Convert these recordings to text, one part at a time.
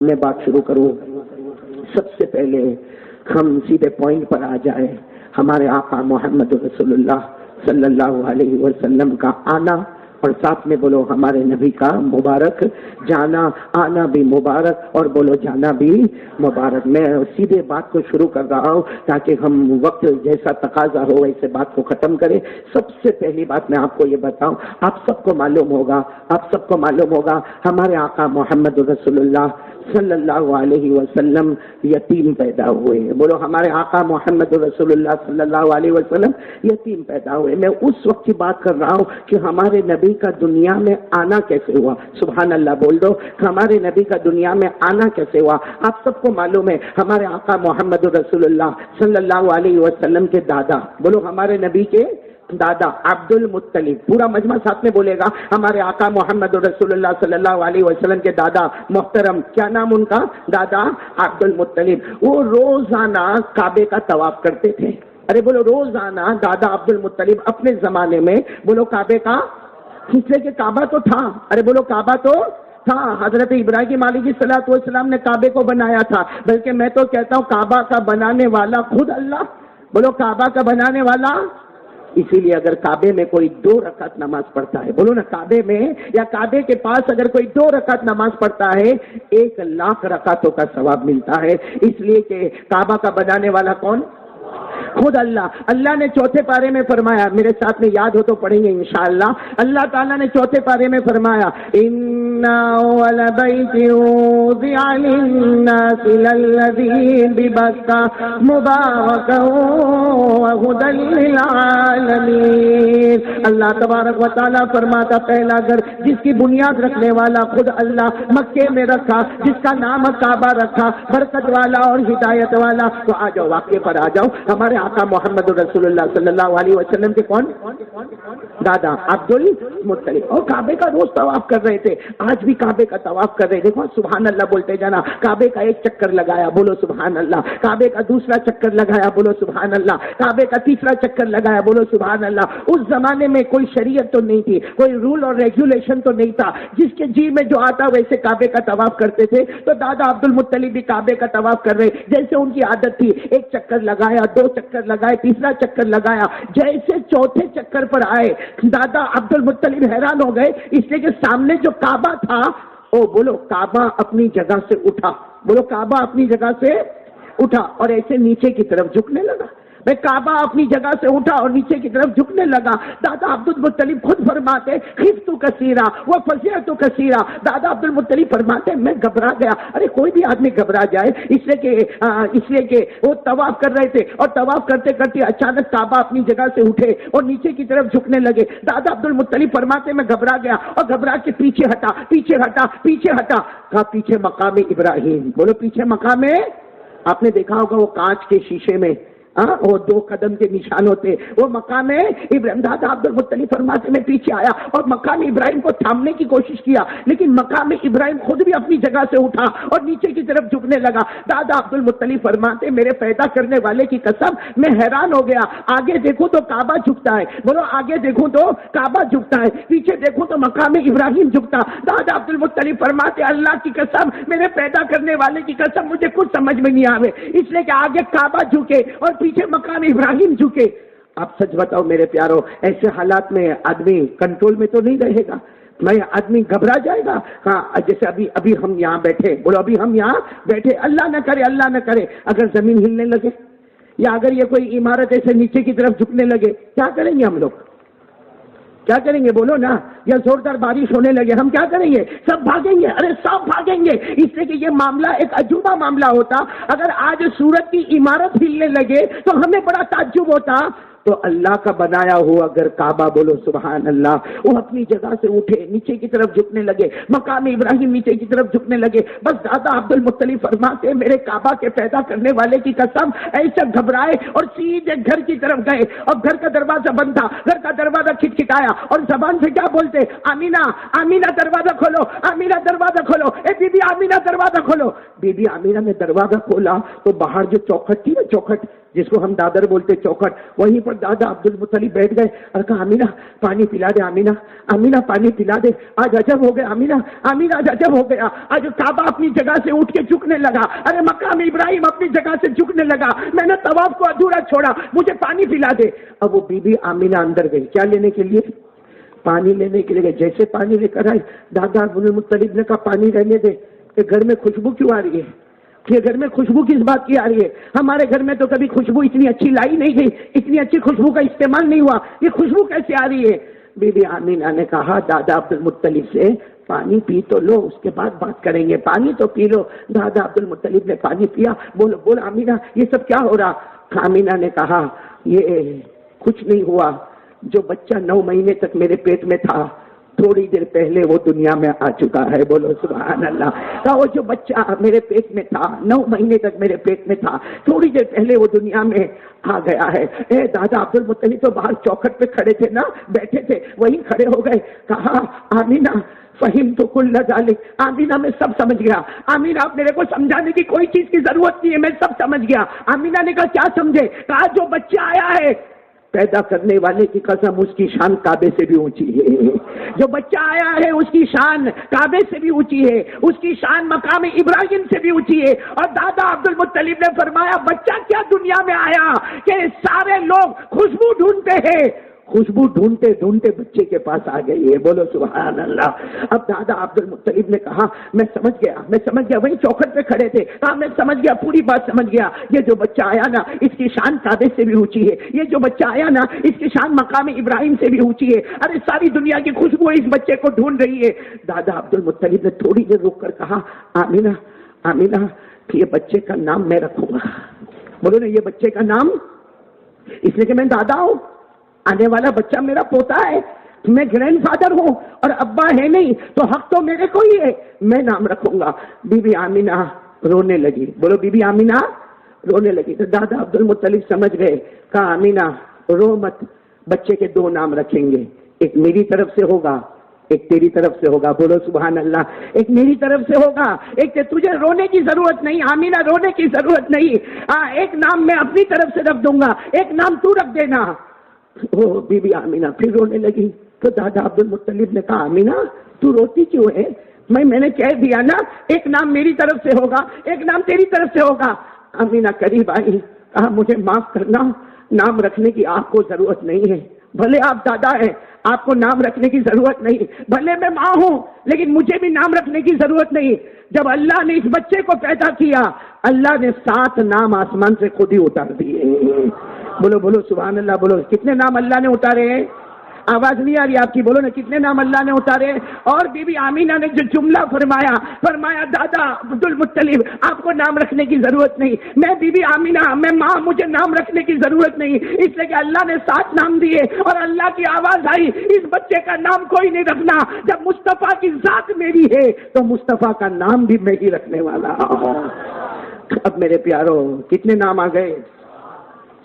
میں بات شروع کروں، سب سے پہلے ہم سیدھے پوائنٹ پر آ جائیں۔ ہمارے آقا محمد رسول اللہ صلی اللہ علیہ وسلم کا آنا اور ساتھ میں بولو ہمارے نبی کا مبارک جانا، آنا بھی مبارک اور بولو جانا بھی مبارک۔ میں سیدھے بات کو شروع کر رہا ہوں تاکہ ہم وقت جیسا تقاضا ہو ویسے بات کو ختم کریں۔ سب سے پہلی بات میں آپ کو یہ بتاؤں، آپ سب کو معلوم ہوگا ہمارے آقا محمد رسول اللہ صلی اللہ علیہ وسلم یتیم پیدا ہوئے۔ بولو ہمارے آقا محمد رسول اللہ صلی اللہ علیہ وسلم یتیم پیدا ہوئے۔ میں اس وقت کی بات کر رہا ہوں کہ ہمارے نبی کا دنیا میں آنا کیسے ہوا۔ سبحان اللہ بول دو، ہمارے نبی کا دنیا میں آنا کیسے ہوا۔ آپ سب کو معلوم ہے ہمارے آقا محمد رسول اللہ صلی اللہ علیہ وسلم کے دادا، بولو ہمارے نبی کے دادا عبد المطلب، پورا مجمع ساتھ میں بولے گا، ہمارے آقا محمد رسول اللہ صلی اللہ علیہ وسلم کے دادا محترم، کیا نام ان کا؟ دادا عبد المطلب۔ وہ روزانہ کعبے کا طواف کرتے تھے۔ ارے بولو روزانہ دادا عبد المطلب اپنے زمانے میں بولو کعبے کا، اس لیے کہ کعبہ تو تھا، ارے بولو کعبہ تو تھا، حضرت ابراہیم علیہ السلام نے کعبے کو بنایا تھا، بلکہ میں تو کہتا ہوں کعبہ کا بنانے والا خود اللہ، بولو کعبہ کا بنانے والا۔ اسی لیے اگر کعبے میں کوئی 2 رکعت نماز پڑھتا ہے، بولو نا کعبے میں یا کعبے کے پاس اگر کوئی 2 رکعت نماز پڑھتا ہے 1,00,000 رکعتوں کا ثواب ملتا ہے، اس لیے کہ کعبہ کا بنانے والا کون؟ خود اللہ۔ اللہ نے چوتھے پارے میں فرمایا، میرے ساتھ میں یاد ہو تو پڑھیں گے انشاءاللہ، اللہ تعالیٰ نے چوتھے پارے میں فرمایا اِنَّ أَوَّلَ بَيْتٍ وُضِعَ لِلنَّاسِ لَلَّذِي بِبَكَّةَ مُبَارَكًا وَهُدًى لِّلْعَالَمِينَ۔ اللہ تبارک و تعالیٰ فرماتا پہلا گھر جس کی بنیاد رکھنے والا خود اللہ مکے میں رکھا، جس کا نام کعبہ رکھا، برکت والا اور ہدایت والا۔ تو آ جاؤ واقعے پر آ جاؤ، ہمارے آقا محمد رسول اللہ صلی اللہ علیہ وسلم کے کون؟ دادا عبد المطلب، اور کعبے کا روز طواف کر رہے تھے، آج بھی کعبے کا طواف کر رہے تھے۔ دیکھو سبحان اللہ بولتے جانا، کعبے کا ایک چکر لگایا، بولو سبحان اللہ، کعبے کا دوسرا چکر لگایا، بولو سبحان اللہ، کعبے کا تیسرا چکر لگایا، بولو سبحان اللہ۔ اس زمانے میں کوئی شریعت تو نہیں تھی، کوئی رول اور ریگولیشن تو نہیں تھا، جس کے جی میں جو آتا ویسے کعبے کا طواف کرتے تھے۔ تو دادا عبد المطلب بھی کعبے کا طواف کر رہے، جیسے ان کی عادت تھی، ایک چکر لگایا، 2 چکر لگائے، تیسرا چکر لگایا، جیسے چوتھے چکر پر آئے دادا عبد المطلب حیران ہو گئے، اس لیے کہ سامنے جو کعبہ تھا، او بولو کعبہ اپنی جگہ سے اٹھا، بولو کعبہ اپنی جگہ سے اٹھا اور ایسے نیچے کی طرف جھکنے لگا۔ میں کعبہ اپنی جگہ سے اٹھا اور نیچے کی طرف جھکنے لگا۔ دادا عبد المطلب خود فرماتے خفت کثیرا و فزعت کثیرا، دادا عبد المطلب فرماتے میں گھبرا گیا۔ ارے کوئی بھی آدمی گھبرا جائے، اس لیے کہ وہ طواف کر رہے تھے اور طواف کرتے کرتے اچانک کعبہ اپنی جگہ سے اٹھے اور نیچے کی طرف جھکنے لگے۔ دادا عبد المطلب فرماتے میں گھبرا گیا اور گھبرا کے پیچھے ہٹا، کہا پیچھے مقام ابراہیم، بولو پیچھے مقام ہے۔ آپ نے دیکھا ہوگا وہ کانچ کے شیشے میں وہ 2 قدم کے نشان ہوتے، وہ مقام ابراہیم۔ دادا عبد المطلب فرماتے میں پیچھے آیا اور مقام ابراہیم کو تھامنے کی کوشش کیا، لیکن مقام ابراہیم خود بھی اپنی جگہ سے اٹھا اور نیچے کی طرف جھکنے لگا۔ دادا عبد المطلب فرماتے میرے پیدا کرنے والے کی قسم میں حیران ہو گیا، آگے دیکھوں تو کعبہ جھکتا ہے، بولو آگے دیکھوں تو کعبہ جھکتا ہے، پیچھے دیکھوں تو مقام ابراہیم جھکتا۔ دادا عبد المطلب فرماتے اللہ کی قسم، میرے پیدا کرنے والے کی قسم، مجھے کچھ سمجھ میں نہیں آوے، اس لیے کہ آگے کعبہ جھکے اور پیچھے مقام ابراہیم جھکے۔ اب سچ بتاؤ میرے پیارو، ایسے حالات میں آدمی کنٹرول میں تو نہیں رہے گا، میں آدمی گھبرا جائے گا۔ ہاں جیسے ابھی ہم یہاں بیٹھے، بولو ابھی ہم یہاں بیٹھے، اللہ نہ کرے اگر زمین ہلنے لگے یا اگر یہ کوئی عمارت ایسے نیچے کی طرف جھکنے لگے، کیا کریں گے ہم لوگ؟ کیا کریں گے بولو نا؟ یا زوردار بارش ہونے لگے ہم کیا کریں گے؟ سب بھاگیں گے، ارے سب بھاگیں گے، اس لیے کہ یہ معاملہ ایک عجوبہ معاملہ ہوتا۔ اگر آج سورت کی عمارت ہلنے لگے تو ہمیں بڑا تعجب ہوتا، تو اللہ کا بنایا ہوا اگر کعبہ، بولو سبحان اللہ، وہ اپنی جگہ سے اٹھے نیچے کی طرف جھکنے لگے، مقام ابراہیم نیچے کی طرف جھکنے لگے۔ بس دادا عبد المطلب فرماتے میرے کعبہ کے پیدا کرنے والے کی قسم، ایسا گھبرائے اور سیدھے گھر کی طرف گئے اور گھر کا دروازہ بند تھا، گھر کا دروازہ کھٹکھٹایا اور زبان سے کیا بولتے؟ آمینہ آمینہ دروازہ کھولو، آمینہ دروازہ کھولو، اے بی بی آمینہ دروازہ کھولو۔ بی بی آمینہ نے دروازہ کھولا تو باہر جو چوکھٹ تھی نا، چوکھٹ جس کو ہم دادر بولتے چوکھٹ، وہیں پر پر دادا عبد المطلب بیٹھ گئے اور کہا آمینہ پانی پلا دے، آمینہ آمینہ پانی پلا دے۔ آج عجب ہو گیا آمینہ، آمینہ آج عجب ہو گیا، آج کعبہ اپنی جگہ سے اٹھ کے جھکنے لگا، ارے مقام ابراہیم اپنی جگہ سے جھکنے لگا، میں نے طواف کو ادھورا چھوڑا، مجھے پانی پلا دے۔ اب وہ بی بی آمینہ اندر گئی، کیا لینے کے لیے؟ پانی لینے کے لیے۔ جیسے پانی لے کر آئی، دادا عبد المطلب نے کہا پانی رہنے دے، کہ گھر میں خوشبو کیوں آ رہی ہے؟ کہ گھر میں خوشبو کس بات کی آ رہی ہے؟ ہمارے گھر میں تو کبھی خوشبو اتنی اچھی لائی نہیں گئی، اتنی اچھی خوشبو کا استعمال نہیں ہوا، یہ خوشبو کیسے آ رہی ہے؟ بی بی آمینہ نے کہا دادا عبد المطلب سے پانی پی تو لو، اس کے بعد بات کریں گے، پانی تو پی لو۔ دادا عبد المطلب نے پانی پیا۔ بول آمینہ یہ سب کیا ہو رہا؟ آمینہ نے کہا یہ کچھ نہیں ہوا، جو بچہ 9 مہینے تک میرے پیٹ میں تھا تھوڑی دیر پہلے وہ دنیا میں آ چکا ہے۔ بولو سبحان اللہ۔ کہا وہ جو بچہ میرے پیٹ میں تھا 9 مہینے تک میرے پیٹ میں تھا تھوڑی دیر پہلے وہ دنیا میں آ گیا ہے۔ اے دادا عبد المطلب تو باہر چوکھٹ پہ کھڑے تھے نا، بیٹھے تھے، وہیں کھڑے ہو گئے۔ کہا آمینہ فہمت کل ذالک، آمینہ میں سب سمجھ گیا۔ آمینہ آپ میرے کو سمجھانے کی کوئی چیز کی ضرورت نہیں ہے، میں سب سمجھ گیا۔ آمینہ نے کہا کیا سمجھے؟ کہا جو بچہ آیا ہے پیدا کرنے والے کی قسم اس کی شان کعبے سے بھی اونچی ہے، جو بچہ آیا ہے اس کی شان کعبے سے بھی اونچی ہے، اس کی شان مقام ابراہیم سے بھی اونچی ہے۔ اور دادا عبد المطلب نے فرمایا بچہ کیا دنیا میں آیا کہ سارے لوگ خوشبو ڈھونڈتے ہیں، خوشبو ڈھونڈتے ڈھونڈتے بچے کے پاس آ گئی ہے۔ بولو سبحان اللہ۔ اب دادا عبد المطلب نے کہا میں سمجھ گیا، وہیں چوکھٹ پہ کھڑے تھے، کہا میں سمجھ گیا، پوری بات سمجھ گیا، یہ جو بچہ آیا نا اس کی شان کعبے سے بھی اونچی ہے، یہ جو بچہ آیا نا اس کی شان مقام ابراہیم سے بھی اونچی ہے، ارے ساری دنیا کی خوشبو اس بچے کو ڈھونڈ رہی ہے۔ دادا عبد المطلب نے تھوڑی دیر رک کر کہا آمینہ یہ بچے کا نام میں رکھوں گا۔ بولو نا یہ بچے کا نام، اس لیے کہ میں دادا ہوں، آنے والا بچہ میرا پوتا ہے، میں گرینڈ فادر ہوں اور ابا ہے نہیں تو حق تو میرے کو ہی ہے، میں نام رکھوں گا۔ بی بی آمینہ رونے لگی۔ بولو بی بی آمینہ رونے لگی۔ تو دادا عبد المطلب سمجھ گئے، کہا آمینہ رو مت، بچے کے 2 نام رکھیں گے، ایک میری طرف سے ہوگا ایک تیری طرف سے ہوگا۔ بولو سبحان اللہ۔ ایک میری طرف سے ہوگا، ایک تجھے رونے کی ضرورت نہیں، آمینہ رونے کی ضرورت نہیں، ایک نام میں اپنی طرف سے رکھ دوں گا، ایک نام تو رکھ دینا۔ وہ بی بی آمینہ پھر رونے لگی۔ تو دادا عبد المطلب نے کہا آمینہ تو روتی کیوں ہے؟ میں نے کہہ دیا نا ایک نام میری طرف سے ہوگا ایک نام تیری طرف سے ہوگا۔ آمینہ قریب آئی، کہا مجھے معاف کرنا، نام رکھنے کی آپ کو ضرورت نہیں ہے، بھلے آپ دادا ہیں آپ کو نام رکھنے کی ضرورت نہیں، بھلے میں ماں ہوں لیکن مجھے بھی نام رکھنے کی ضرورت نہیں۔ جب اللہ نے اس بچے کو پیدا کیا اللہ نے 7 نام آسمان سے خود ہی اتار دیے۔ بولو سبحان اللہ۔ بولو کتنے نام اللہ نے اتارے ہیں؟ آواز نہیں آ رہی آپ کی، بولو نا کتنے نام اللہ نے اتارے۔ اور بی بی آمینہ نے جو جملہ فرمایا دادا عبد المطلب آپ کو نام رکھنے کی ضرورت نہیں، میں بی بی آمینہ میں ماں، مجھے نام رکھنے کی ضرورت نہیں، اس لیے کہ اللہ نے 7 نام دیے اور اللہ کی آواز آئی اس بچے کا نام کوئی نہیں رکھنا، جب مصطفیٰ کی ذات میری ہے تو مصطفیٰ کا نام بھی میں ہی رکھنے والا ہوں۔ اب میرے پیارو کتنے نام آ گئے؟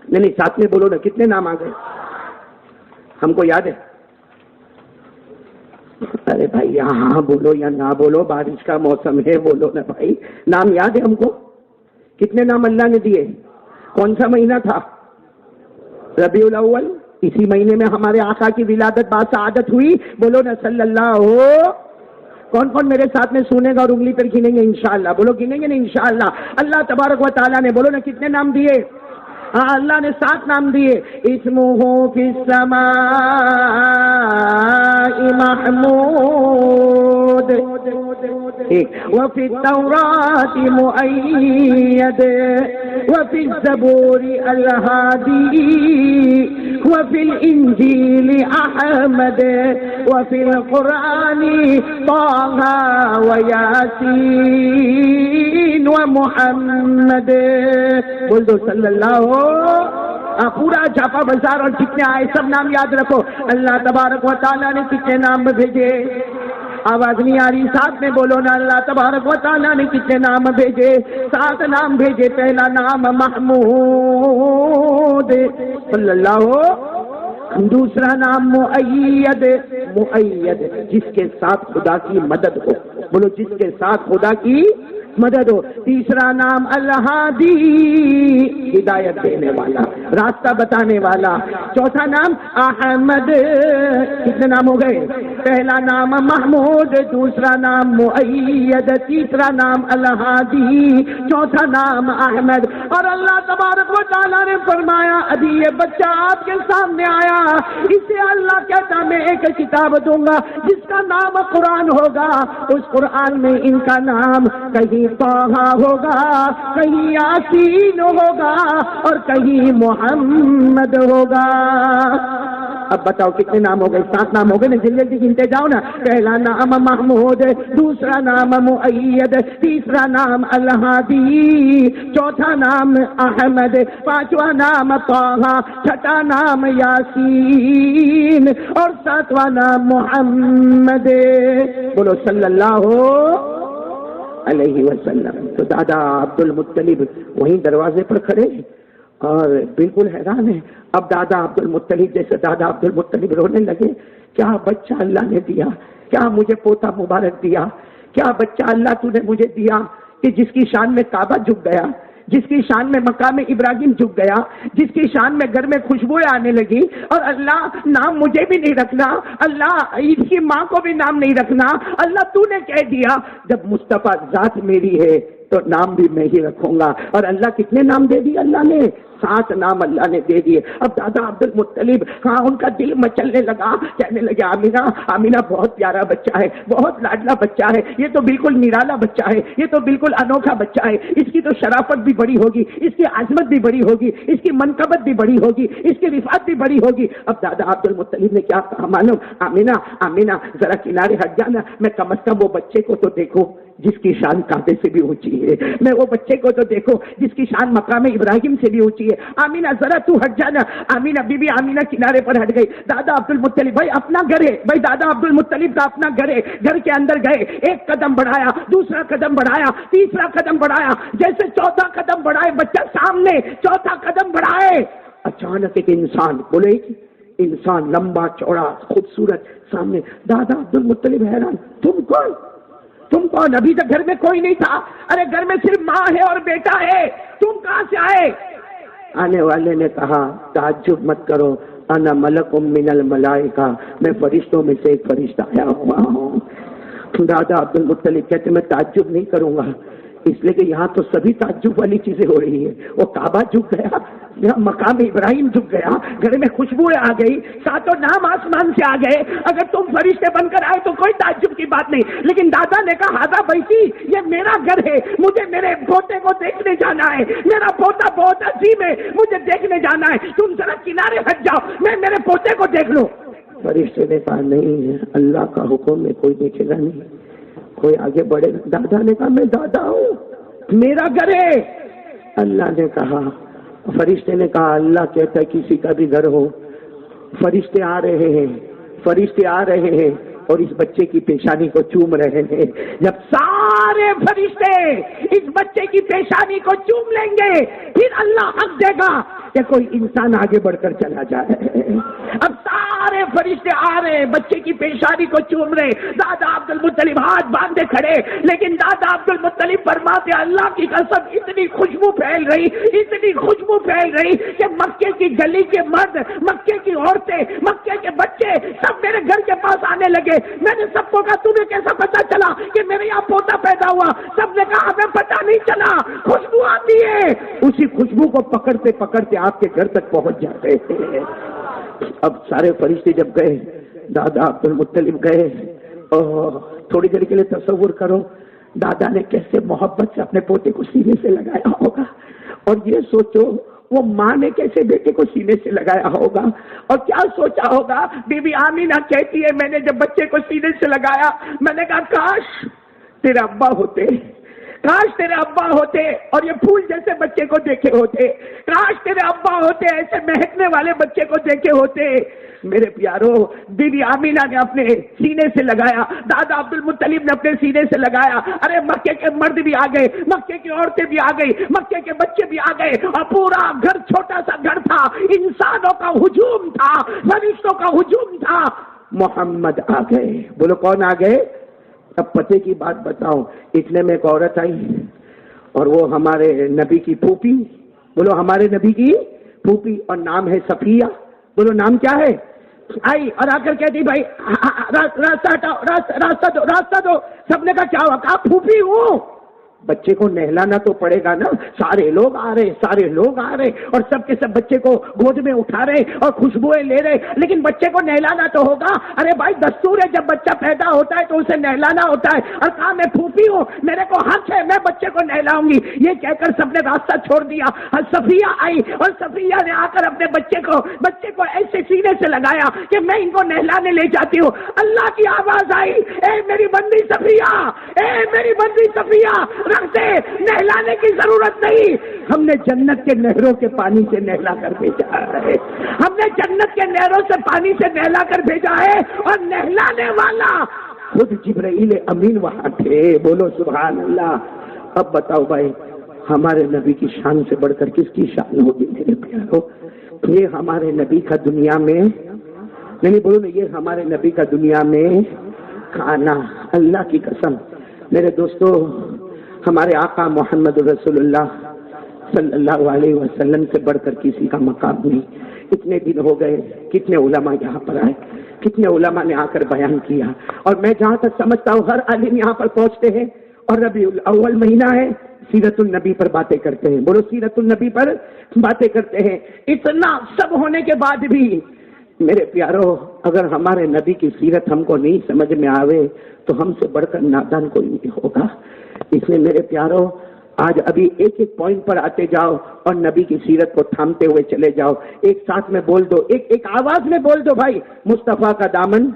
نہیں ساتھ میں بولو نا کتنے نام آ گئے؟ ہم کو یاد ہے؟ ارے بھائی یہاں بولو یا نہ بولو، بارش کا موسم ہے، بولو نا بھائی، نام یاد ہے ہم کو؟ کتنے نام اللہ نے دیے؟ کون سا مہینہ تھا؟ ربیع الاول۔ اسی مہینے میں ہمارے آقا کی ولادت باسعادت ہوئی، بولو نا صلی اللہ ہو۔ کون کون میرے ساتھ میں سنے گا اور انگلی پر گنیں گے انشاءاللہ؟ بولو گنیں گے نا انشاءاللہ۔ اللہ تبارک و تعالیٰ نے بولو نا کتنے نام دیے؟ اللہ نے 7 نام دیے۔ اسمہ فی السماء محمود، وفی التوراۃ مؤید، وفی الزبور الہادی، وفی الانجیل احمد، وفی القرآن طٰہ ویاسین ومحمد۔ بول دو صلی اللہ ہو۔ پورا چھاپا بازار اور جتنے آئے سب نام یاد رکھو۔ اللہ تبارک و تعالیٰ نے کتنے نام بھیجے؟ آواز نہیں آ رہی، ساتھ میں بولو نا، اللہ تبارک و تعالیٰ نے کتنے نام بھیجے؟ 7 نام بھیجے۔ پہلا نام محمود صلی اللہ ہو، دوسرا نام مؤید مؤید، جس کے ساتھ خدا کی مدد ہو. بولو جس کے ساتھ خدا کی مدد ہو. تیسرا نام الہادی، ہدایت دینے والا، راستہ بتانے والا. چوتھا نام احمد. کتنے نام ہو گئے؟ پہلا نام محمود، دوسرا نام مؤید، تیسرا نام الہادی، چوتھا نام احمد. اور اللہ تبارک و تعالیٰ نے فرمایا ابھی یہ بچہ آپ کے سامنے آیا، اسے اللہ کہتا میں ایک کتاب دوں گا جس کا نام قرآن ہوگا. اس قرآن میں ان کا نام کہیں طٰہٰ ہوگا، کہیں یاسین ہوگا اور کہیں محمد ہوگا. اب بتاؤ کتنے نام ہو گئے؟ 7 نام ہو گئے نا. جلدی جلدی گنتے جاؤ نا. پہلا نام محمود، دوسرا نام مؤید، تیسرا نام الہادی، چوتھا نام احمد، پانچواں نام طٰہٰ، چھٹا نام یاسین اور 7واں نام محمد. بولو صلی اللہ علیہ وسلم. تو دادا عبد المطلب وہیں دروازے پر کھڑے اور بالکل حیران ہے. اب دادا عبد المطلب جیسے دادا عبد المطلب رونے لگے. کیا بچہ اللہ نے دیا، کیا مجھے پوتا مبارک دیا، کیا بچہ اللہ تو نے مجھے دیا کہ جس کی شان میں کعبہ جھک گیا، جس کی شان میں مقام ابراہیم جھک گیا، جس کی شان میں گھر میں خوشبوئیں آنے لگی. اور اللہ نام مجھے بھی نہیں رکھنا، اللہ اس کی ماں کو بھی نام نہیں رکھنا، اللہ تو نے کہہ دیا جب مصطفیٰ ذات میری ہے تو نام بھی میں ہی رکھوں گا. اور اللہ کتنے نام دے دیے اللہ نے؟ 7 نام اللہ نے دے دیے. اب دادا عبد المطلب ہاں ان کا دل مچلنے لگا، کہنے لگے آمینہ آمینہ بہت پیارا بچہ ہے، بہت لاڈلا بچہ ہے، یہ تو بالکل نرالا بچہ ہے، یہ تو بالکل انوکھا بچہ ہے، اس کی تو شرافت بھی بڑی ہوگی، اس کی عظمت بھی بڑی ہوگی، اس کی منقبت بھی بڑی ہوگی، اس کی رفعت بھی بڑی ہوگی. اب دادا عبد المطلب نے کیا کہا معلوم؟ آمینہ آمینہ ذرا کنارے ہٹ جانا، میں کم از کم وہ بچے کو تو دیکھوں جس کی شان کعبے سے بھی اونچی ہے، میں وہ بچے کو تو دیکھو جس کی شان مقام ابراہیم سے بھی اونچی ہے. آمینہ ذرا تو ہٹ جانا. آمینہ بی بی آمینہ کنارے پر ہٹ گئی. دادا عبد المطلب بھائی اپنا گھر ہے، بھائی دادا عبد المطلب کا اپنا گھر ہے. گھر کے اندر گئے، ایک قدم بڑھایا، دوسرا قدم بڑھایا، تیسرا قدم بڑھایا، جیسے چوتھا قدم بڑھائے بچہ سامنے، چوتھا قدم بڑھائے اچانک ایک انسان، بولے انسان لمبا چوڑا خوبصورت سامنے. دادا عبد المطلب حیران، تم کون؟ تم کون؟ ابھی تک گھر میں کوئی نہیں تھا. ارے گھر میں صرف ماں ہے اور بیٹا ہے، تم کہاں سے آئے؟ آنے والے نے کہا تعجب مت کرو، انا ملک من الملائکہ، میں فرشتوں میں سے ایک فرشتہ آیا ہوا ہوں. دادا عبد المطلب کہتے میں تعجب نہیں کروں گا، اس لیے کہ یہاں تو سبھی تعجب والی چیزیں ہو رہی ہے. وہ کعبہ جھک گیا، یہاں مقام ابراہیم جھک گیا، گھر میں خوشبوئیں آ گئی، 7 نام آسمان سے آ گئے. اگر تم فرشتے بن کر آئے تو کوئی تعجب کی بات نہیں. لیکن دادا نے کہا ہاضا بیتی، یہ میرا گھر ہے، مجھے میرے پوتے کو دیکھنے جانا ہے، میرا پوتا بہت عظیم ہے، مجھے دیکھنے جانا ہے، تم ذرا کنارے ہٹ جاؤ، میں میرے پوتے کو دیکھ لوں. فرشتے نے کہا نہیں، اللہ کا حکم ہے، کوئی دیکھے گا نہیں، کوئی آگے بڑھے گا. دادا نے کہا میں دادا ہوں، میرا گھر ہے. اللہ نے کہا، فرشتے نے کہا اللہ کہتا ہے کسی کا بھی گھر ہو. فرشتے آ رہے ہیں، فرشتے آ رہے ہیں اور اس بچے کی پیشانی کو چوم رہے ہیں. جب سارے فرشتے اس بچے کی پیشانی کو چوم لیں گے پھر اللہ حق دے گا کہ کوئی انسان آگے بڑھ کر چلا جائے. اب سارے فرشتے آ رہے ہیں، بچے کی پیشانی کو چوم رہے. دادا عبد المطلب ہاتھ باندھے کھڑے، لیکن دادا عبد المطلب فرماتے اللہ کی قسم اتنی خوشبو پھیل رہی، اتنی خوشبو پھیل رہی کہ مکے کی گلی کے مرد، مکے کی عورتیں، مکے کے بچے سب میرے گھر کے پاس آنے لگے. میں نے سب کو کہا تمہیں کیسا پتا چلا کہ میرے یہاں پوتا پیدا ہوا؟ سب نے کہا ہمیں پتا نہیں چلا، خوشبو آتی ہے. اسی خوشبو کو پکڑتے پکڑتے آپ کے گھر تک پہنچ جاتے ہیں. اب سارے فرشتے جب گئے، دادا عبد المطلب گئے، اور تھوڑی دیر کے لیے تصور کرو دادا نے کیسے محبت سے اپنے پوتے کو سینے سے لگایا ہوگا، اور یہ سوچو وہ ماں نے کیسے بیٹے کو سینے سے لگایا ہوگا، اور کیا سوچا ہوگا. بی بی آمینہ کہتی ہے میں نے جب بچے کو سینے سے لگایا میں نے کہا کاش تیرے ابا ہوتے، کاش تیرے ابا ہوتے اور یہ پھول جیسے بچے کو دیکھے ہوتے، کاش تیرے ابا ہوتے ایسے مہکنے والے بچے کو دیکھے ہوتے. میرے پیارو، بی بی آمینہ نے اپنے سینے سے لگایا، دادا عبد المطلب نے اپنے سینے سے لگایا. ارے مکے کے مرد بھی آ گئے، مکے کی عورتیں بھی آ گئی، مکے کے بچے بھی آ گئے، اور پورا گھر چھوٹا سا گھر تھا، انسانوں کا ہجوم تھا، فرشتوں کا ہجوم تھا. محمد آ گئے. بولو کون آ گئے؟ اب پتے کی بات بتاؤ. اتنے میں ایک عورت آئی اور وہ ہمارے نبی کی پھوپھی. بولو ہمارے نبی کی پھوپھی، اور نام ہے صفیہ. بولو نام کیا ہے؟ آئی اور آ کر کہتی بھائی راستہ ہٹاؤ، راستہ دو، راستہ دو. سب نے کہا کیا ہوا؟ کہا پھوپھی ہوں. بچے کو نہلانا تو پڑے گا نا. سارے لوگ آ رہے، سارے لوگ آ رہے، اور سب کے سب بچے کو گود میں اٹھا رہے اور خوشبوئیں لے رہے، لیکن بچے کو نہلانا تو ہوگا. ارے بھائی دستور ہے، جب بچہ پیدا ہوتا ہے تو اسے نہلانا ہوتا ہے. اور کہا میں پھوپھی ہوں، میرے کو حق ہے، میں بچے کو نہلاؤں گی. یہ کہہ کر سب نے راستہ چھوڑ دیا. اور صفیہ آئی اور صفیہ نے آ کر اپنے بچے کو ایسے سینے سے لگایا کہ میں ان کو نہلانے لے جاتی ہوں. اللہ کی آواز آئی، اے میری بندی صفیہ، اے میری بندی صفیہ، رکھتے نہلانے کی ضرورت نہیں. ہم نے جنت کے نہروں کے پانی سے نہلا کر بھیجا ہے. ہم نے جنت کے نہروں سے پانی سے نہلا کر بھیجا ہے، اور نہلانے والا خود جبرائیل امین وہاں تھے. بولو سبحان اللہ. اب بتاؤ بھائی، ہمارے نبی کی شان سے بڑھ کر کس کی شان ہوگی میرے پیارو؟ یہ ہمارے نبی کا دنیا میں نہیں، بولو نا، یہ ہمارے نبی کا دنیا میں کھانا. اللہ کی قسم میرے دوستو، ہمارے آقا محمد رسول اللہ صلی اللہ علیہ وسلم سے بڑھ کر کسی کا مقام نہیں. اتنے دن ہو گئے، کتنے علماء یہاں پر آئے، کتنے علماء نے آ کر بیان کیا. اور میں جہاں تک سمجھتا ہوں ہر عالم یہاں پر پہنچتے ہیں، اور ربیع الاول مہینہ ہے، سیرت النبی پر باتیں کرتے ہیں. بولو سیرت النبی پر باتیں کرتے ہیں. اتنا سب ہونے کے بعد بھی میرے پیارو، اگر ہمارے نبی کی سیرت ہم کو نہیں سمجھ میں آوے تو ہم سے بڑھ کر نادان کوئی نہیں ہوگا. اس لیے میرے پیارو، آج ابھی ایک ایک پوائنٹ پر آتے جاؤ اور نبی کی سیرت کو تھامتے ہوئے چلے جاؤ. ایک ساتھ میں بول دو، ایک آواز میں بول دو بھائی، مصطفیٰ کا دامن.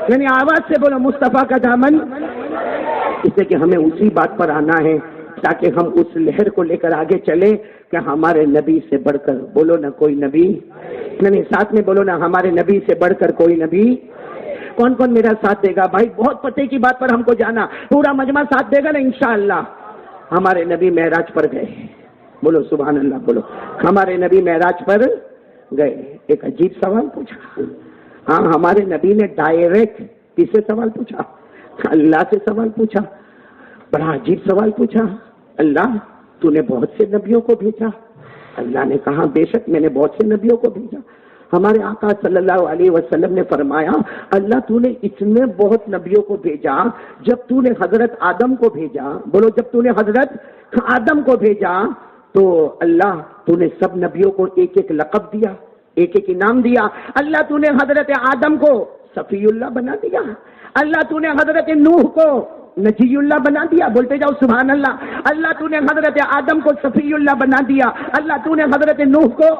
یعنی آواز سے بولو مصطفیٰ کا دامن. اس لیے کہ ہمیں اسی بات پر آنا ہے تاکہ ہم اس لہر کو لے کر آگے چلیں کہ ہمارے نبی سے بڑھ کر، بولو نا کوئی نبی نہیں. ساتھ میں بولو نا، ہمارے نبی سے بڑھ کر کوئی نبی. کون کون میرا ساتھ دے گا بھائی؟ بہت پتے کی بات پر ہم کو جانا، پورا مجمع ساتھ دے گا نا انشاءاللہ. ہمارے نبی معراج پر گئے. بولو سبحان اللہ. بولو ہمارے نبی معراج پر گئے. ایک عجیب سوال پوچھا. ہاں، ہمارے نبی نے ڈائریکٹ کس سے سوال پوچھا؟ اللہ سے سوال پوچھا. بڑا عجیب سوال پوچھا. اللہ تو نے بہت سے نبیوں کو بھیجا. اللہ نے کہا بے شک میں نے بہت سے نبیوں کو بھیجا. ہمارے آقا صلی اللہ علیہ وسلم نے فرمایا اللہ تو نے اتنے بہت نبیوں کو بھیجا، جب تو نے حضرت آدم کو بھیجا، بولو جب تو نے حضرت آدم کو بھیجا تو اللہ تو نے سب نبیوں کو ایک ایک لقب دیا، ایک ایک انعام دیا. اللہ تو نے حضرت آدم کو صفی اللہ بنا دیا. اللہ تو نے حضرت نوح کو نجی اللہ بنا دیا. بولتے جاؤ سبحان اللہ. اللہ تو نے حضرت آدم کو صفی اللہ بنا دیا. اللہ تو نے حضرت نوح کو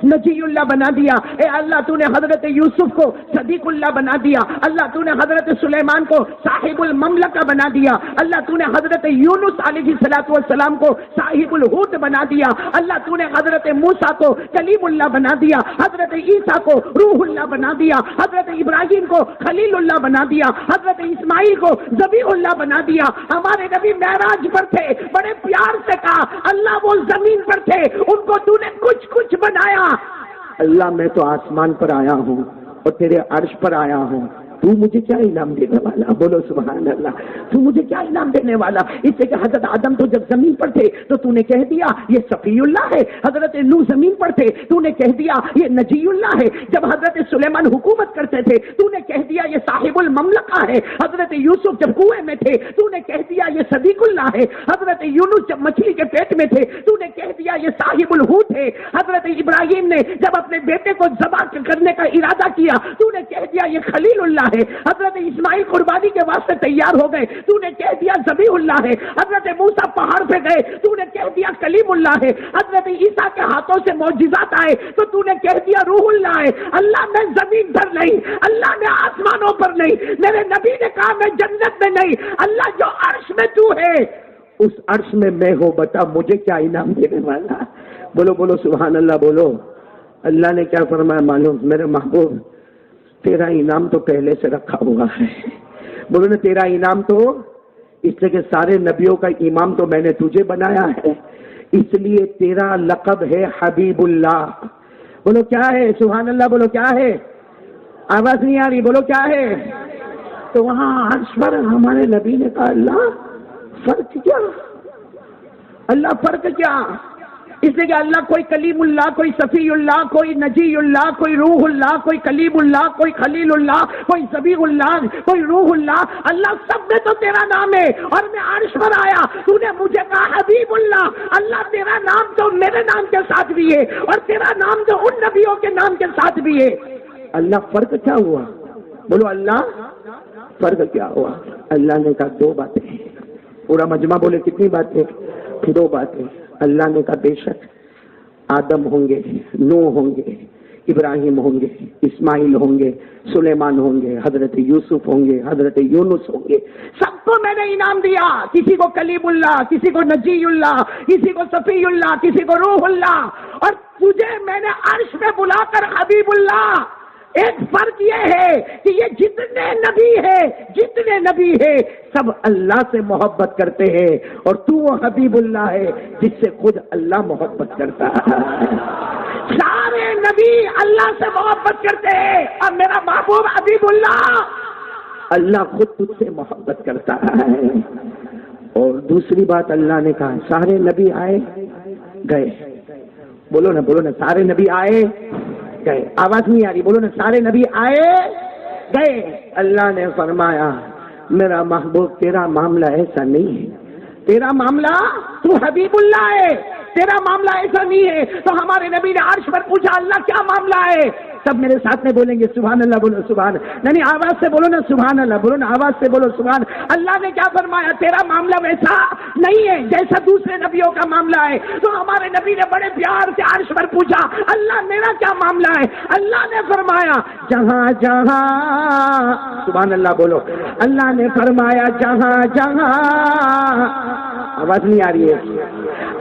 نجی اللہ بنا دیا. اے اللہ تو نے حضرت یوسف کو صدیق اللہ بنا دیا. اللہ تو نے حضرت سلیمان کو صاحب المملکہ بنا دیا. اللہ تو نے حضرت یونس علیہ السلام کو صاحب الحوت بنا دیا. اللہ تو نے حضرت موسیٰ کو کلیم اللہ بنا دیا. حضرت عیسیٰ کو روح اللہ بنا دیا. حضرت ابراہیم کو خلیل اللہ بنا دیا. حضرت اسماعیل کو ذبیح اللہ بنا دیا. ہمارے نبی معراج پر تھے، بڑے پیار سے کہا اللہ وہ زمین پر تھے، ان کو تو نے کچھ کچھ بنایا. اللہ میں تو آسمان پر آیا ہوں اور تیرے عرش پر آیا ہوں، تو مجھے کیا انعام دینے والا؟ بولو سبحان اللہ. تو مجھے کیا انعام دینے والا؟ اس سے کہ حضرت آدم تو جب زمین پر تھے تو تو نے کہہ دیا یہ صفی اللہ ہے. حضرت نوح زمین پر تھے تو نے کہہ دیا یہ نجی اللہ ہے. جب حضرت سلیمان حکومت کرتے تھے تو نے کہہ دیا یہ صاحب المملکہ ہے. حضرت یوسف جب کنویں میں تھے تو نے کہہ دیا یہ صدیق اللہ ہے. حضرت یونس جب مچھلی کے پیٹ میں تھے تو نے کہہ دیا یہ صاحب الحوت ہے. حضرت ابراہیم نے جب اپنے بیٹے کو ذبح کرنے کا ارادہ کیا تو نے کہہ دیا یہ خلیل اللہ ہے. حضرت اسماعیل قربانی کے واسطے تیار ہو گئے تو نے کہہ دیا ذبیح اللہ ہے. حضرت موسیٰ پہاڑ پہ گئے تو نے کہہ دیا کلیم اللہ ہے. حضرت عیسیٰ کے ہاتھوں سے معجزات آئے تو تو نے کہہ دیا روح اللہ ہے. اللہ میں زمین پر نہیں، اللہ میں آسمانوں پر نہیں، میرے نبی نے کہا میں جنت میں نہیں، اللہ جو عرش میں تو ہے اس عرش میں میں ہوں، بتا مجھے کیا انعام دینے والا؟ بولو بولو سبحان اللہ. بولو اللہ نے کیا فرمایا معلوم؟ میرے محبوب تیرا انعام تو پہلے سے رکھا ہوا ہے. بولو نا تیرا انعام تو، اس لیے کہ سارے نبیوں کا امام تو میں نے تجھے بنایا ہے، اس لیے تیرا لقب ہے حبیب اللہ. بولو کیا ہے؟ سبحان اللہ. بولو کیا ہے؟ آواز نہیں آ رہی، بولو کیا ہے؟ تو وہاں عرش پر ہمارے نبی نے کہا اللہ فرق کیا؟ اللہ فرق کیا؟ اس لیے کہ اللہ کوئی کلیم اللہ، کوئی صفی اللہ، کوئی نجی اللہ، کوئی روح اللہ، کوئی کلیم اللہ، کوئی خلیل اللہ، کوئی ذبیح اللہ، کوئی روح اللہ، اللہ سب میں تو تیرا نام ہے۔ اور میں عرش پر آیا، تو نے مجھے کہا حبیب اللہ، اللہ تیرا نام تو میرے نام کے ساتھ بھی ہے اور تیرا نام تو ان نبیوں کے نام کے ساتھ بھی ہے۔ اللہ فرق کیا ہوا؟ بولو اللہ فرق کیا ہوا؟ اللہ نے کہا دو باتیں، پورا مجمع بولے کتنی باتیں؟ دو باتیں۔ اللہ نے کہا بے شک آدم ہوں گے، نوح ہوں گے، ابراہیم ہوں گے، اسماعیل ہوں گے، سلیمان ہوں گے، حضرت یوسف ہوں گے، حضرت یونس ہوں گے، سب کو میں نے انعام دیا، کسی کو کلیم اللہ، کسی کو نجی اللہ، کسی کو صفی اللہ، کسی کو روح اللہ، اور تجھے میں نے عرش میں بلا کر حبیب اللہ۔ ایک فرق یہ ہے کہ یہ جتنے نبی ہے سب اللہ سے محبت کرتے ہیں، اور تو وہ حبیب اللہ ہے جس سے خود اللہ محبت کرتا ہے۔ سارے نبی اللہ سے محبت کرتے ہیں، اور میرا محبوب حبیب اللہ، اللہ خود تجھ سے محبت کرتا ہے۔ اور دوسری بات اللہ نے کہا سارے نبی آئے گئے، بولو نا سارے نبی آئے گئے، آواز نہیں آ رہی، بولو نا سارے نبی آئے گئے۔ اللہ نے فرمایا میرا محبوب تیرا معاملہ ایسا نہیں ہے، تیرا معاملہ تو حبیب اللہ ہے، تیرا معاملہ ایسا نہیں ہے۔ تو ہمارے نبی نے عرش پر پوچھا اللہ کیا معاملہ ہے؟ سب میرے ساتھ میں بولیں گے سبحان اللہ، بولو سبحان، نہیں آواز سے بولو نا سبحان اللہ، بولو نا آواز سے بولو سبحان۔ اللہ نے کیا فرمایا؟ تیرا معاملہ ویسا نہیں ہے جیسا دوسرے نبیوں کا معاملہ ہے۔ تو ہمارے نبی نے بڑے پیار سے عرش پر پوچھا اللہ میرا کیا معاملہ ہے؟ اللہ نے فرمایا جہاں جہاں، سبحان اللہ بولو، اللہ نے فرمایا جہاں جہاں، آواز نہیں آ رہی ہے،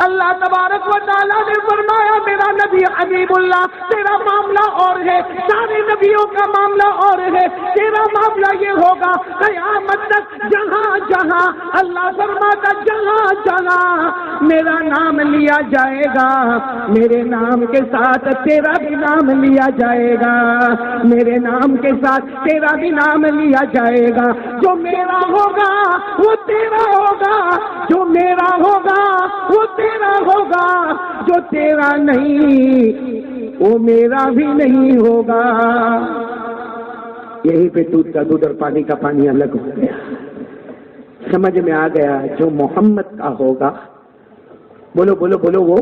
اللہ تبارک و تعالیٰ نے فرمایا میرا نبی حبیب اللہ تیرا معاملہ اور ہے، سارے نبیوں کا معاملہ اور ہے، تیرا معاملہ یہ ہوگا قیامت تک جہاں جہاں، اللہ فرماتا جہاں جہاں میرا نام لیا جائے گا، میرے نام کے ساتھ تیرا بھی نام لیا جائے گا، میرے نام کے ساتھ تیرا بھی نام لیا جائے گا۔ جو میرا ہوگا وہ تیرا ہوگا، جو میرا ہوگا وہ تیرا ہوگا، جو تیرا نہیں وہ میرا بھی نہیں ہوگا۔ یہیں پہ دودھ کا دودھ اور پانی کا پانی الگ ہو گیا، سمجھ میں آ گیا جو محمد کا ہوگا، بولو بولو بولو، وہ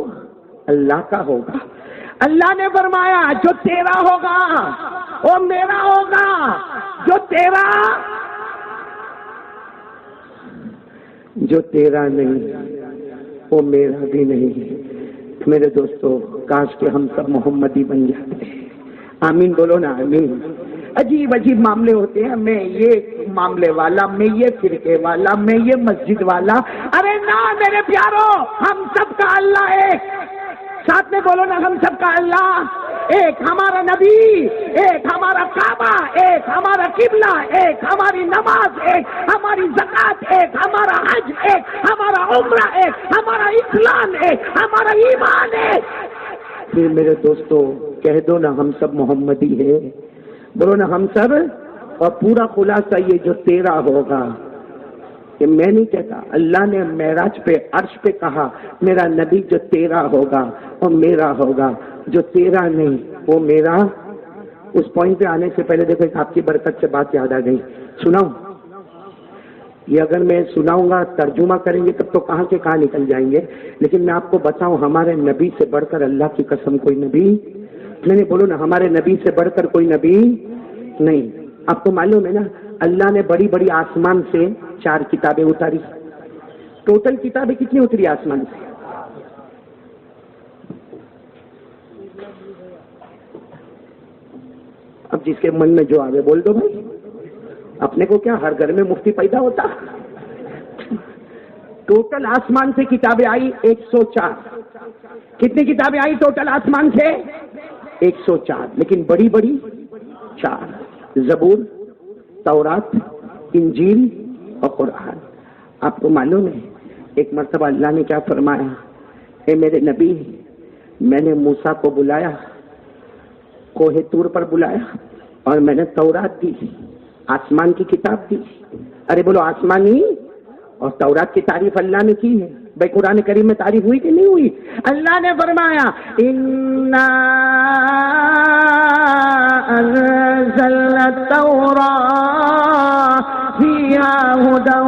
اللہ کا ہوگا۔ اللہ نے فرمایا جو تیرا ہوگا وہ میرا ہوگا، جو تیرا نہیں وہ میرا بھی نہیں۔ میرے دوستو کاش کہ ہم سب محمدی بن جاتے، آمین بولو نا آمین۔ عجیب عجیب معاملے ہوتے ہیں، میں یہ معاملے والا، میں یہ فرقے والا، میں یہ مسجد والا، ارے نہ میرے پیارو، ہم سب کا اللہ ایک، ساتھ میں بولو نا ہم سب کا اللہ ایک، ہمارا نبی ایک، ہمارا کعبہ ایک، ہمارا قبلہ ایک، ہماری نماز ایک، ہماری زکات ایک، ہمارا حج ایک، ہمارا عمرہ ایک، ہمارا اسلام ایک، ہمارا ایمان ایک۔ پھر میرے دوستو کہہ دو نا ہم سب محمدی ہے، بولو نا ہم سب، اور پورا خلاصہ یہ جو تیرا ہوگا، کہ میں نہیں کہتا، اللہ نے معراج پہ عرش پہ کہا میرا نبی جو تیرا ہوگا اور میرا ہوگا، جو تیرا نہیں وہ میرا۔ اس پوائنٹ پہ آنے سے پہلے دیکھو ایک آپ کی برکت سے بات یاد آ گئی، سناؤں؟ یہ اگر میں سناؤں گا ترجمہ کریں گے تب تو کہاں سے کہاں نکل جائیں گے، لیکن میں آپ کو بتاؤں ہمارے نبی سے بڑھ کر اللہ کی قسم کوئی نبی نہیں، بولو نا ہمارے نبی سے بڑھ کر کوئی نبی نہیں۔ آپ کو معلوم ہے نا اللہ نے بڑی بڑی آسمان سے 4 کتابیں اتاری، ٹوٹل کتابیں کتنی اتری آسمان سے؟ اب جس کے من میں جو آگے بول دو بھائی، اپنے کو کیا ہر گھر میں مفتی پیدا ہوتا؟ ٹوٹل آسمان سے کتابیں آئی 104۔ کتنی کتابیں آئی ٹوٹل آسمان سے؟ 104، لیکن بڑی بڑی 4، زبور، تورات، انجیل اور قرآن۔ آپ کو معلوم ہے ایک مرتبہ اللہ نے کیا فرمایا؟ اے میرے نبی، میں نے موسیٰ کو بلایا، کوہ طور پر بلایا، اور میں نے تورات دی، آسمان کی کتاب دی. ارے بولو آسمانی اور تورات کی تعریف اللہ نے کی ہے. بھائی قرآن کریم میں تعریف ہوئی کہ نہیں ہوئی؟ اللہ نے فرمایا اِنَّا أَنزَلْنَا التَّوْرَاةَ فِيهَا هُدًى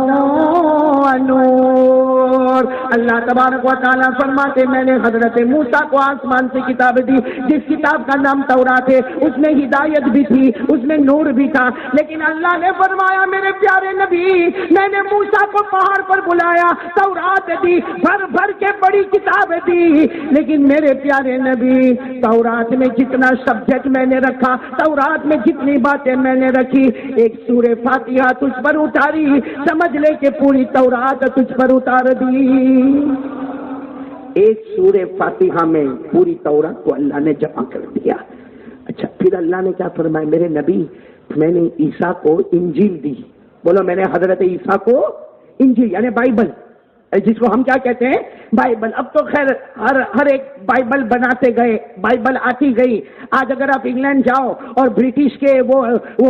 وَنُورٌ. اللہ تبارک و تعالیٰ فرماتے میں نے حضرت موسیٰ کو آسمان سے کتاب دی، جس کتاب کا نام تورات ہے، اس میں ہدایت بھی تھی، اس میں نور بھی تھا. لیکن اللہ نے فرمایا میرے پیارے نبی، میں نے موسیٰ کو پہاڑ پر بلایا، تورات دی، بھر بھر کے بڑی کتاب دی. لیکن میرے پیارے نبی، تورات میں جتنا سبجیکٹ میں نے رکھا، تورات میں جتنی باتیں میں نے رکھی، ایک سورہ فاتحہ تجھ پر اتاری، سمجھ لے کہ پوری تورات تجھ پر اتار دی. ایک سورہ فاتحہ میں پوری تورات کو اللہ نے جمع کر دیا. اچھا پھر اللہ نے کیا فرمایا؟ میرے نبی میں نے عیسیٰ کو انجیل دی. بولو میں نے حضرت عیسیٰ کو انجیل یعنی بائبل، جس کو ہم کیا کہتے ہیں بائبل. اب تو خیر ہر ایک بائبل بناتے گئے، بائبل آتی گئی. آج اگر آپ انگلینڈ جاؤ اور برٹش کے وہ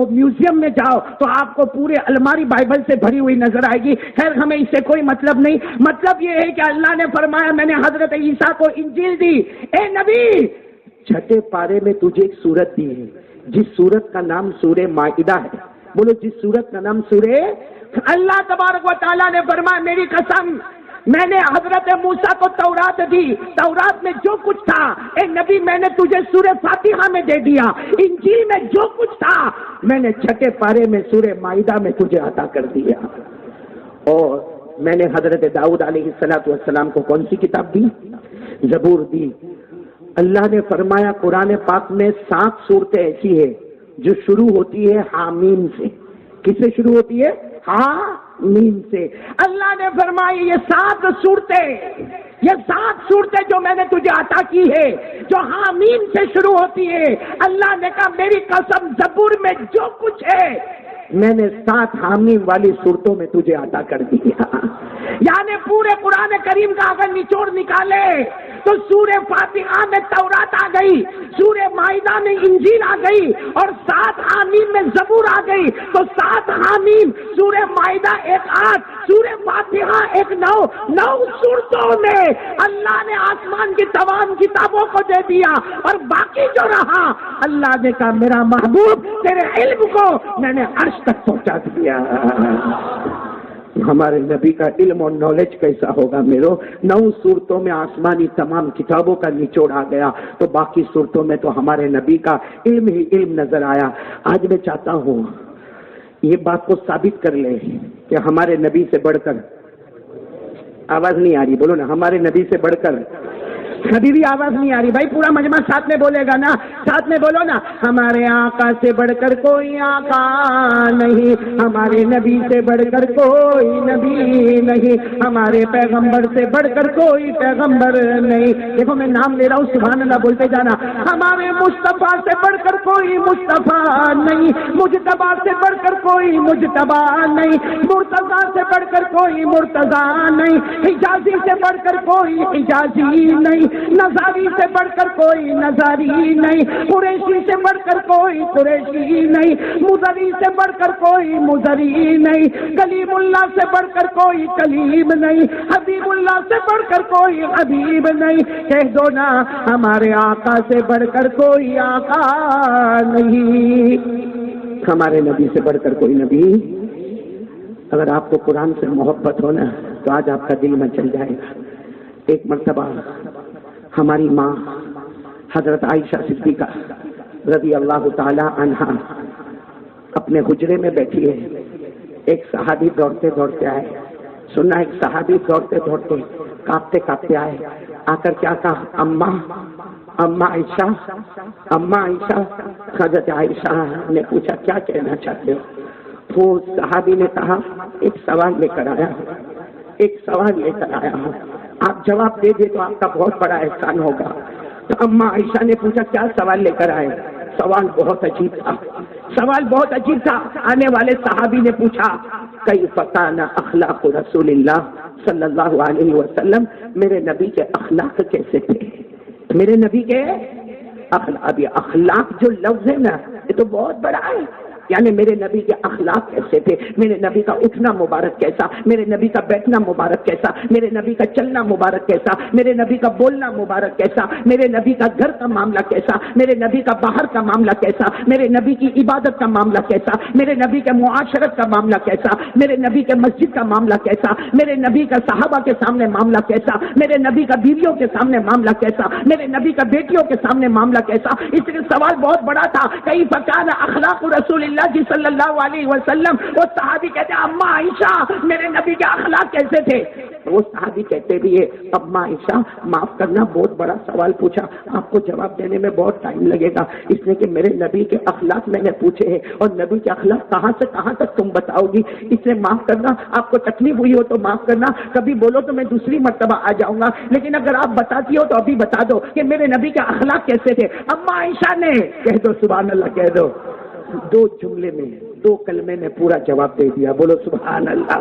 میوزیم میں جاؤ تو آپ کو پورے الماری بائبل سے بھری ہوئی نظر آئے گی. خیر ہمیں اس سے کوئی مطلب نہیں. مطلب یہ ہے کہ اللہ نے فرمایا میں نے حضرت عیسیٰ کو انجیل دی. اے نبی، چھٹے پارے میں تجھے ایک سورت دی ہے جس سورت کا نام سورہ مائدہ ہے. بولو جس سورت کا نام سورہ. اللہ تبارک و تعالیٰ نے فرمایا میری قسم میں نے حضرت موسیٰ کو تورات دی، تورات میں جو کچھ تھا اے نبی میں نے تجھے سورہ فاتحہ میں دے دیا. انجیل میں جو کچھ تھا میں نے چھٹے پارے میں سورہ مائدہ میں تجھے عطا کر دیا. اور میں نے حضرت داؤد علیہ السلام کو کون سی کتاب دی؟ زبور دی. اللہ نے فرمایا قرآن پاک میں 7 صورتیں ایسی ہے جو شروع ہوتی ہے حامیم سے. کس سے شروع ہوتی ہے؟ حامیم سے. اللہ نے فرمایا یہ 7 صورتیں جو میں نے تجھے عطا کی ہے جو حامیم سے شروع ہوتی ہے. اللہ نے کہا میری قسم زبور میں جو کچھ ہے میں نے 7 حامیم والی صورتوں میں تجھے عطا کر دیا. یعنی پورے قرآن کریم کا اگر نچوڑ نکالے تو سورہ فاتحہ میں تورات آ گئی، سورہ مائدہ میں انجیل آ گئی، اور 7 حامیم میں زبور آ گئی. تو 7 حامیم، سورہ مائدہ 1:8، سورہ فاتحہ 1:9 صورتوں میں اللہ نے آسمان کی تمام کتابوں کو دے دیا. اور باقی جو رہا اللہ نے کہا میرا محبوب تیرے علم کو میں نے عرش تک پہنچا دیا. ہمارے نبی کا علم اور نالج کیسا ہوگا میرو؟ 9 صورتوں میں آسمانی تمام کتابوں کا نچوڑ آ گیا تو باقی صورتوں میں تو ہمارے نبی کا علم ہی علم نظر آیا. آج میں چاہتا ہوں یہ بات کو ثابت کر لے کہ ہمارے نبی سے بڑھ کر، آواز نہیں آ رہی، بولو نا، ہمارے نبی سے بڑھ کر کبھی بھی آواز نہیں آ رہی. بھائی پورا مجمع ساتھ میں بولے گا نا، ساتھ میں بولو نا. ہمارے آقا سے بڑھ کر کوئی آقا نہیں، ہمارے نبی سے بڑھ کر کوئی نبی نہیں، ہمارے پیغمبر سے بڑھ کر کوئی پیغمبر نہیں. دیکھو میں نام لے رہا ہوں، سبحان اللہ بولتے جانا. ہمارے مصطفیٰ سے بڑھ کر کوئی مصطفیٰ نہیں، مجتبیٰ سے بڑھ کر کوئی مجتبیٰ نہیں، مرتضیٰ سے بڑھ کر کوئی مرتضیٰ نہیں، حجازی سے بڑھ کر کوئی حجازی نہیں، نظاری سے بڑھ کر کوئی نظاری نہیں، قریشی سے بڑھ کر کوئی قریشی نہیں، مزری سے بڑھ کر کوئی مزری نہیں، کلیم اللہ سے بڑھ کر کوئی کلیم نہیں، حبیب اللہ سے بڑھ کر کوئی حبیب نہیں. کہہ دو نا ہمارے آقا سے بڑھ کر کوئی آقا نہیں، ہمارے نبی سے بڑھ کر کوئی نبی. اگر آپ کو قرآن سے محبت ہو نا تو آج آپ کا دل میں چل جائے گا. ایک مرتبہ ہماری ماں حضرت عائشہ صدیقہ رضی اللہ تعالی عنہا اپنے حجرے میں بیٹھی ہے. ایک صحابی دوڑتے دوڑتے آئے. سننا، ایک صحابی دوڑتے دوڑتے کانپتے کانپتے آئے. آ کر کیا کہا؟ اما عائشہ، اما عائشہ. حضرت عائشہ نے پوچھا کیا کہنا چاہتے ہو؟ وہ صحابی نے کہا ایک سوال لے کر آیا ہوں، ایک سوال لے کر آیا ہوں، آپ جواب دے دیں تو آپ کا بہت بڑا احسان ہوگا. تو اما عائشہ نے پوچھا کیا سوال لے کر آئے؟ سوال بہت عجیب تھا، سوال بہت عجیب تھا. آنے والے صحابی نے پوچھا کیف کان اخلاق رسول اللہ صلی اللہ علیہ وسلم، میرے نبی کے اخلاق کیسے تھے؟ میرے نبی کے اخلاق. ابھی اخلاق جو لفظ ہے نا یہ تو بہت بڑا ہے. یعنی میرے نبی کے اخلاق کیسے تھے، میرے نبی کا اٹھنا مبارک کیسا، میرے نبی کا بیٹھنا مبارک کیسا، میرے نبی کا چلنا مبارک کیسا، میرے نبی کا بولنا مبارک کیسا، میرے نبی کا گھر کا معاملہ کیسا، میرے نبی کا باہر کا معاملہ کیسا، میرے نبی کی عبادت کا معاملہ کیسا، میرے نبی کے معاشرت کا معاملہ کیسا، میرے نبی کے مسجد کا معاملہ کیسا، میرے نبی کا صحابہ کے سامنے معاملہ کیسا، میرے نبی کا بیویوں کے سامنے معاملہ کیسا، میرے نبی کا بیٹیوں کے سامنے معاملہ کیسا. اس لیے سوال بہت بڑا تھا. کئی فکان اخلاق رسول اللہ جی صلی اللہ علیہ وسلم. وہ صحابی کہتے ہیں اماں عائشہ میرے نبی کے اخلاق کیسے تھے؟ وہ صحابی کہتے بھی ہے اماں عائشہ معاف کرنا بہت بڑا سوال پوچھا، آپ کو جواب دینے میں بہت ٹائم لگے گا، اس لیے کہ میرے نبی کے اخلاق میں نے پوچھے ہیں اور نبی کے اخلاق کہاں سے کہاں تک تم بتاؤ گی، اس لیے معاف کرنا. آپ کو تکلیف ہوئی ہو تو معاف کرنا، کبھی بولو تو میں دوسری مرتبہ آ جاؤں گا، لیکن اگر آپ بتاتی ہو تو ابھی بتا دو کہ میرے نبی کے اخلاق کیسے تھے. اماں عائشہ نے کہہ دو سبحان اللہ کہہ دو، 2 جملے میں 2 کلمے میں پورا جواب دے دیا. بولو سبحان اللہ.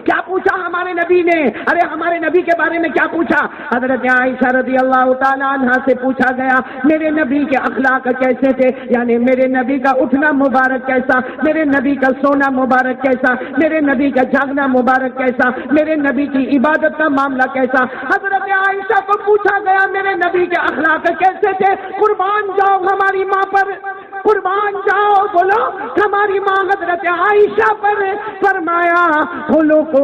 کیا پوچھا ہمارے نبی نے؟ ارے ہمارے نبی کے بارے میں کیا پوچھا؟ حضرت عائشہ رضی اللہ تعالیٰ عنہا سے پوچھا گیا میرے نبی کے اخلاق کیسے تھے، یعنی میرے نبی کا اٹھنا مبارک کیسا، میرے نبی کا سونا مبارک کیسا، میرے نبی کا جاگنا مبارک کیسا، میرے نبی کی عبادت کا معاملہ کیسا. حضرت عائشہ کو پوچھا گیا میرے نبی کے اخلاق کیسے تھے. قربان جاؤ ہماری ماں پر، قربان جاؤ بولو ہماری ماں حضرت عائشہ پر. فرمایا خلقہ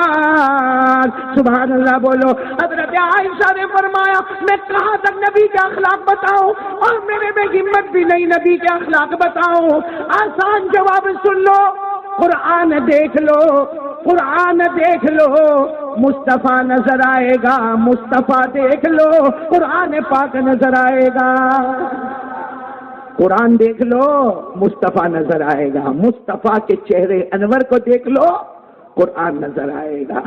القرآن. سبحان اللہ بولو. حضرت عائشہ نے فرمایا میں کہاں تک نبی کے اخلاق بتاؤں، اور میرے میں ہمت بھی نہیں نبی کے اخلاق بتاؤں. آسان جواب سن لو، قرآن دیکھ لو، قرآن دیکھ لو مصطفیٰ نظر آئے گا، مصطفیٰ دیکھ لو قرآن پاک نظر آئے گا. قرآن دیکھ لو مصطفیٰ نظر آئے گا، مصطفیٰ کے چہرے انور کو دیکھ لو قرآن نظر آئے گا.